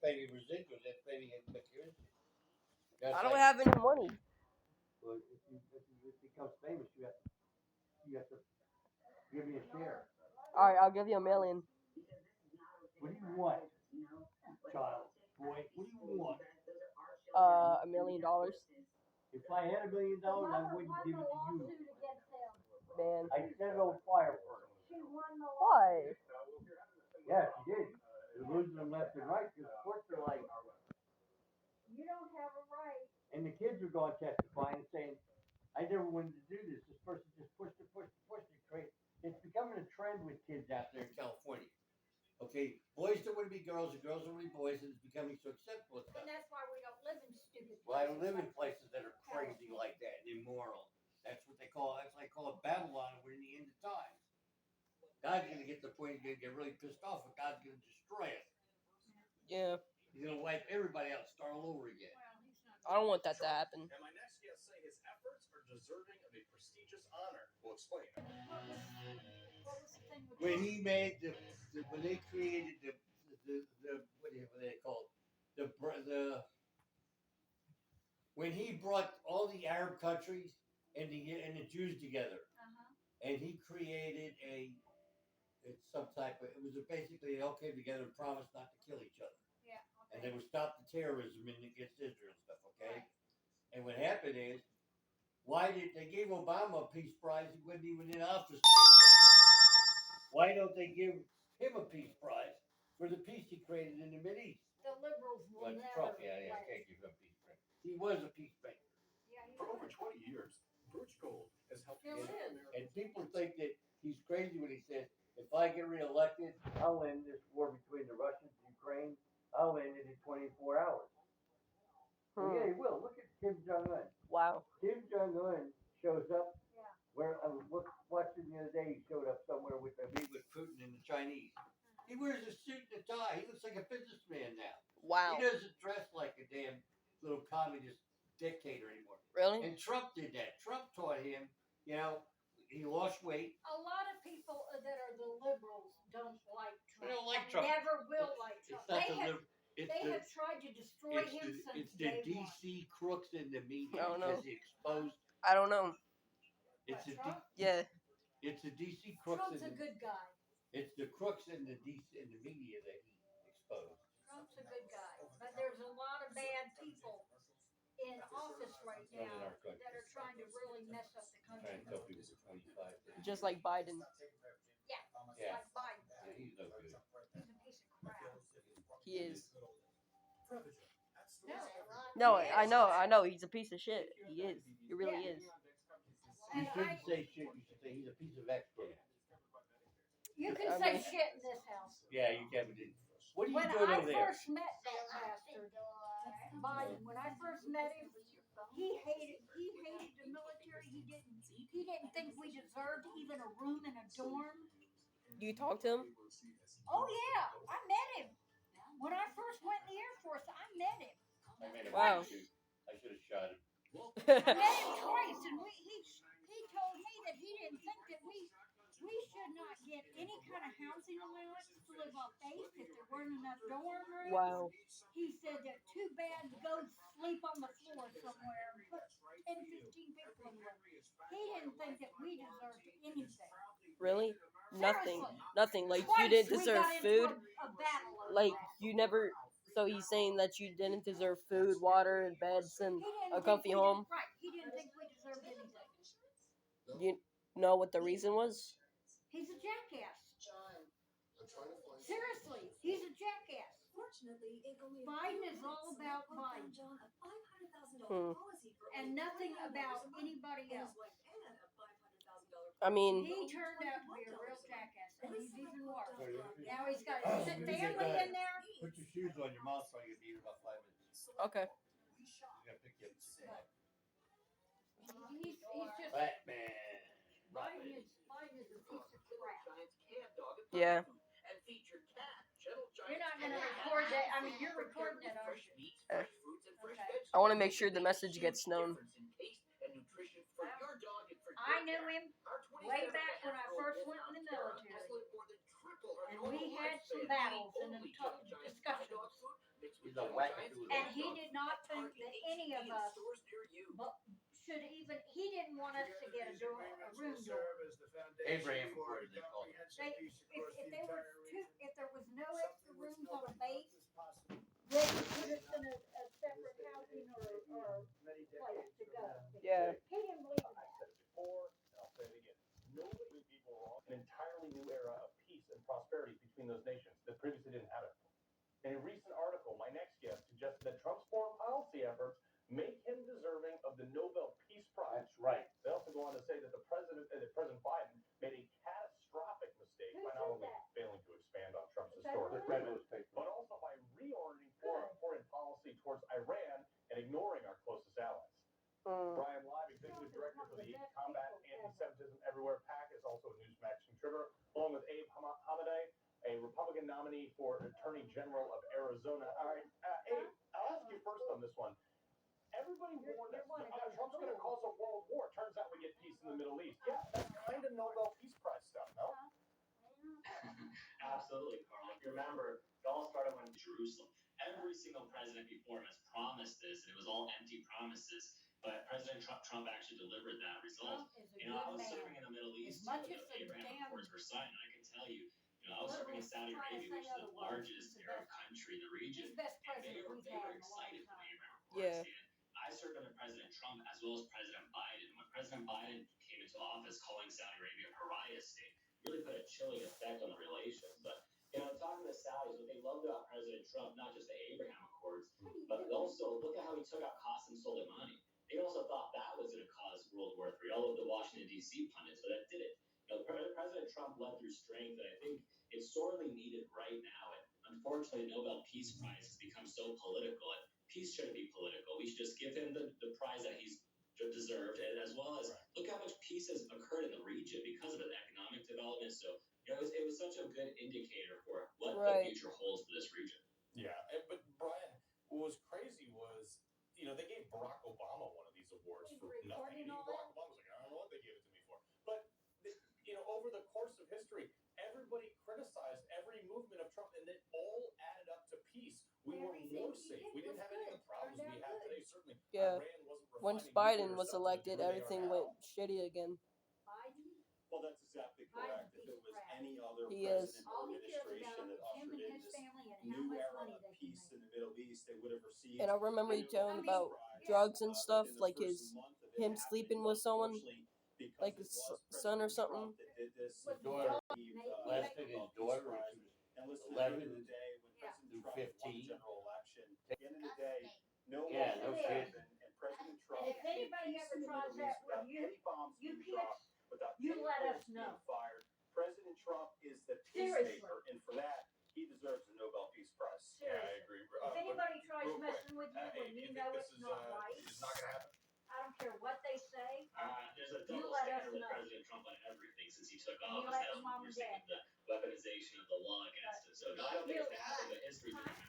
paying residuals. That's paying security. I don't have any money. Well, if it becomes famous, you have to give me a share. All right, I'll give you $1 million. What do you want, child, boy? What do you want? $1 million. If I had $1 million, I wouldn't give it to you. Man. I set it on fire for it. Why? Yeah, she did. They're losing them left and right because courts are like, you don't have a right. And the kids are going testifying and saying, I never wanted to do this. This person just pushed it. It's becoming a trend with kids out there in California. Okay, boys don't want to be girls and girls don't want to be boys, and it's becoming so acceptable. And that's why we don't live in stupid places. Well, I don't live in places that are crazy like that and immoral. That's what they call it Babylon. We're in the end of times. God's going to get to the point he's going to get really pissed off, and God's going to destroy us. Yeah. He's going to wipe everybody out and start all over again. I don't want that to happen. And my next guest say his efforts are deserving of a prestigious honor. We'll explain. When he made when they created the what do they call it? When he brought all the Arab countries and the Jews together, and he created it was basically they all came together and promised not to kill each other. Yeah. Okay. And they would stop the terrorism against Israel and stuff, okay? Right. And what happened is, why did they give Obama a peace prize? He wasn't even in office. Why don't they give him a peace prize for the peace he created in the Mideast? The liberals will never. Trump, I can't give him a peace prize. He was a peacemaker. Yeah, for over 20 years, Birch Gold has helped. And people think that he's crazy when he says, if I get reelected, I'll end this war between the Russians and Ukraine. I'll end it in 24 hours. Well, yeah, he will. Look at Kim Jong-un. Wow. Kim Jong-un shows up. Yeah. Where I was watching the other day, he showed up somewhere with Putin and the Chinese. He wears a suit and a tie. He looks like a businessman now. Wow. He doesn't dress like a damn little communist dictator anymore. Really? And Trump did that. Trump taught him, he lost weight. A lot of people that are the liberals don't like Trump. They don't like Trump. Never will like Trump. They have tried to destroy him since it's the day DC crooks in the media. I don't know. Exposed. I don't know. It's yeah. It's the DC crooks. Trump's a good guy. It's the crooks in the media that he exposed. Trump's a good guy, but there's a lot of bad people in office right now that are trying to really mess up the country. Trying to tell people 25. Just like Biden. Yeah. Like Biden. Yeah, he's no good. He's a piece of crap. He is. No, I know. He's a piece of shit. He is. He really is. You shouldn't say shit. You should say he's a piece of excellence. You can say shit in this house. Yeah, you can. What are you when doing over there? When I first met that bastard, Biden, when I first met him, he hated the military. He didn't think we deserved even a room in a dorm. You talked to him? Oh yeah, I met him. When I first went in the Air Force, I met him. I made him wow. I should have shot him. I met him twice, and he told me that he didn't think that we should not get any kind of housing allowance to live off base if there weren't enough dorm rooms. Wow. He said that too bad to go sleep on the floor somewhere and put 10, 15 people in there. He didn't think that we deserved anything. Really? Nothing. Seriously. Nothing. Like Twice you didn't we deserve got food? into a battle over Like that. you never... So he's saying that you didn't deserve food, water, and beds, and a comfy home? Right. He didn't think we deserved anything. You know what the reason was? He's a jackass. Seriously, he's a jackass. Biden is all about Biden. And nothing about anybody else. I mean... He turned out to be a real jackass, and he's even worse. Now he's got his family in there. Put your shoes on. Your mom's probably going to be here about 5 minutes. Okay. He's going to pick you up. He's just... Batman. Biden is a piece of crap. Yeah. You're not going to record that. I mean, you're recording it, aren't you? Okay. I want to make sure the message gets known. I knew him way back when I first went in the military. And we had some battles and tough discussions. He's a wackadoo. And he did not think that any of us should even, he didn't want us to get a room door. Abraham Accords, they call it. If there was no extra rooms on a base, they would put us in a separate housing or place to go. Yeah. He didn't believe in I that. said it before, and I'll say it again. Nobody people wrong. An entirely new era of peace and prosperity between those nations that previously didn't have it. In a recent article, my next guest suggested that Trump's foreign policy efforts make him deserving of the Nobel Peace Prize. That's right. They also go on to say that President Biden made a catastrophic mistake Who by not said only that? failing to expand on Trump's Is that historic really? record, but also by reorienting foreign policy towards Iran and ignoring our closest allies. Brian Live, Executive Director for the Combat Anti-Semitism Everywhere PAC, is also a Newsmax contributor, along with Abe Hamadeh, a Republican nominee for Attorney General of Arizona. All right, Abe, I'll ask you first on this one. Everybody warned us, Trump's going to cause a world war. Turns out we get peace in the Middle East. Yeah, that's kind of Nobel Peace Prize stuff, no? Absolutely, Carl. If you remember, it all started when Jerusalem. Every single president before him has promised this, and it was all empty promises. But President Trump actually delivered that result. Trump is a You know, I good was man. serving in the Middle East much when as the the Abraham damn Accords were signed, and I can tell you, I was serving in Saudi Arabia, which is the largest Arab country in the region, He's the best and they president were we've had in a long excited for time. the Abraham Accords. Yeah. And I served under President Trump as well as President Biden. When President Biden came into office, calling Saudi Arabia a pariah state, really put a chilling effect on the relations. But talking to the Saudis, what they loved about President Trump, not just the Abraham Accords, but also look at how he took out Qasem Soleimani. They also thought that was going to cause World War III. All of the Washington D.C. pundits, but that did it. President Trump led through strength, and I think it's sorely needed right now. And unfortunately, the Nobel Peace Prize has become so political, and peace shouldn't be political. We should just give him the prize that he's deserved, and as well as look how much peace has occurred in the region because of the economic development. So it was such a good indicator for what the future holds for this region. Yeah, but Brian, what was crazy was, they gave Barack Obama one of these awards for nothing. Barack Obama was like, I don't know what they gave it to me for. But, over the course of history, everybody criticized every movement of Trump, and it all added up to peace. We were more safe. We didn't have any of the problems we have today. Certainly, Yeah. Iran wasn't Once refining Biden was nuclear elected, substance where they everything are went now. shitty again. Biden? Well, that's exactly correct. If it was any other He president is. or All he cares administration about that is him ushered and in his this family and how new much era money of they can peace make. in the Middle East, they would have received. And I remember he telling about drugs and stuff, like him sleeping with someone, like his son or something. Molested his daughter when she was 11 through 15. General election. At the end of the day, no Yeah, war no will kid. happen, and President Trump And if anybody peace ever in the tries Middle that East without with you, any bombs you being kids, dropped, without you any let us bullets know. being fired. President Trump is the Seriously. peacemaker, and for that, he deserves the Nobel Peace Prize. Yeah, I Seriously. agree. If anybody tries real quick, messing with you when you you think know this it's not right, is not going to happen? I don't care what they say. There's a You double let us standard with know. President Trump on everything since he took And you office. let Now your mom we're and seeing dad the weaponization of the law against him. So no, I don't think it's going to happen. But